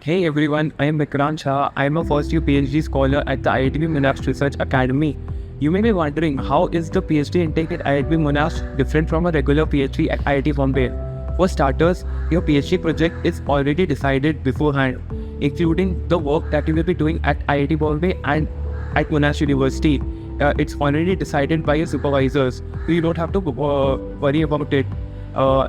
Hey everyone, I am Vikrant Saha. I am a first year PhD scholar at the IITB-Monash Research Academy. You may be wondering, how is the PhD intake at IITB-Monash different from a regular PhD at IIT Bombay? For starters, your PhD project is already decided beforehand, including the work that you will be doing at IIT Bombay and at Monash University. It's already decided by your supervisors, so you don't have to worry about it.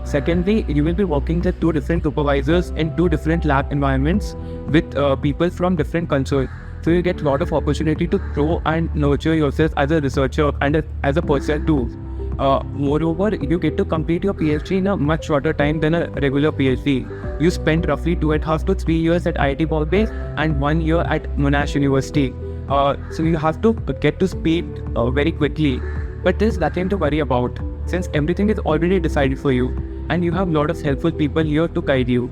Secondly, you will be working with two different supervisors in two different lab environments with people from different cultures. So you get a lot of opportunity to grow and nurture yourself as a researcher and as a person too. Moreover, you get to complete your PhD in a much shorter time than a regular PhD. You spend roughly 2.5 to 3 years at IIT Bombay and 1 year at Monash University. So you have to get to speed very quickly. But there's nothing to worry about, since everything is already decided for you and you have a lot of helpful people here to guide you.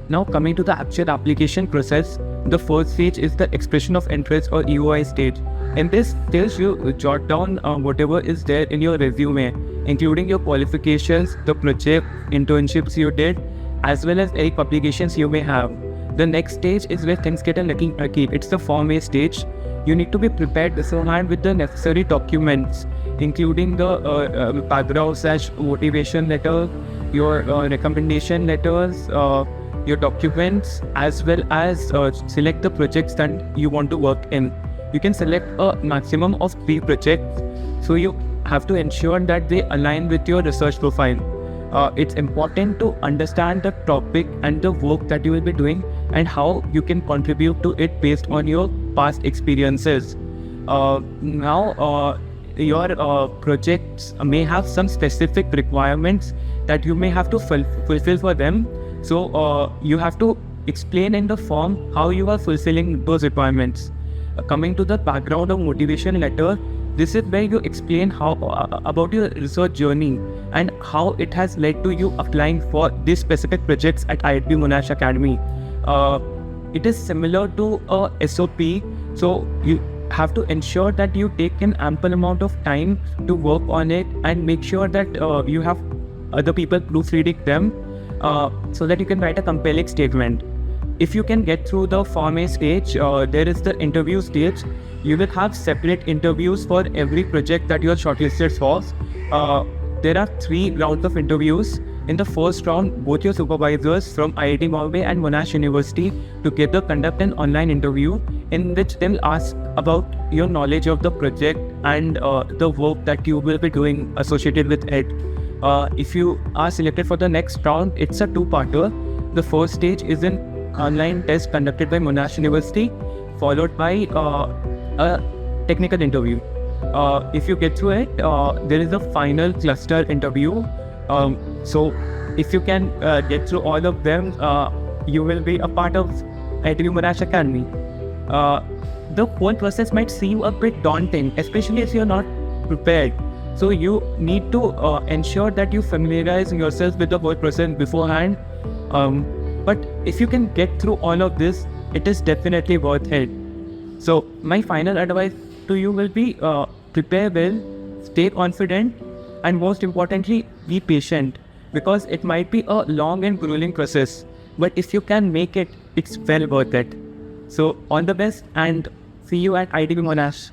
Now coming to the actual application process, the first stage is the expression of interest or EOI stage. In this stage, you jot down whatever is there in your resume, including your qualifications, the project, internships you did, as well as any publications you may have. The next stage is where things get a little tricky. It's the Form A stage. You need to be prepared beforehand with the necessary documents, including the background/motivation letter, your recommendation letters, your documents, as well as select the projects that you want to work in. You can select a maximum of 3 projects, so you have to ensure that they align with your research profile. It's important to understand the topic and the work that you will be doing and how you can contribute to it based on your past experiences. Your projects may have some specific requirements that you may have to fulfill for them. So you have to explain in the form how you are fulfilling those requirements. Coming to the background of motivation letter, this is where you explain how about your research journey and how it has led to you applying for these specific projects at IITB-Monash Academy. It is similar to a SOP, so you have to ensure that you take an ample amount of time to work on it and make sure that you have other people proofreading them so that you can write a compelling statement. If you can get through the Form A stage, there is the interview stage. You will have separate interviews for every project that you are shortlisted for. There are 3 rounds of interviews. In the first round, both your supervisors from IIT Bombay and Monash University together conduct an online interview in which they'll ask about your knowledge of the project and the work that you will be doing associated with it. If you are selected for the next round, it's a 2-parter. The first stage is an online test conducted by Monash University, followed by a technical interview. If you get through it, there is a final cluster interview. So if you can get through all of them, you will be a part of IITB-Monash Academy. The whole process might seem a bit daunting, especially if you're not prepared. So you need to ensure that you familiarize yourself with the whole process beforehand. But if you can get through all of this, it is definitely worth it. So my final advice to you will be prepare well, stay confident, and most importantly, be patient, because it might be a long and grueling process. But if you can make it, it's well worth it. So all the best and see you at IITB Monash.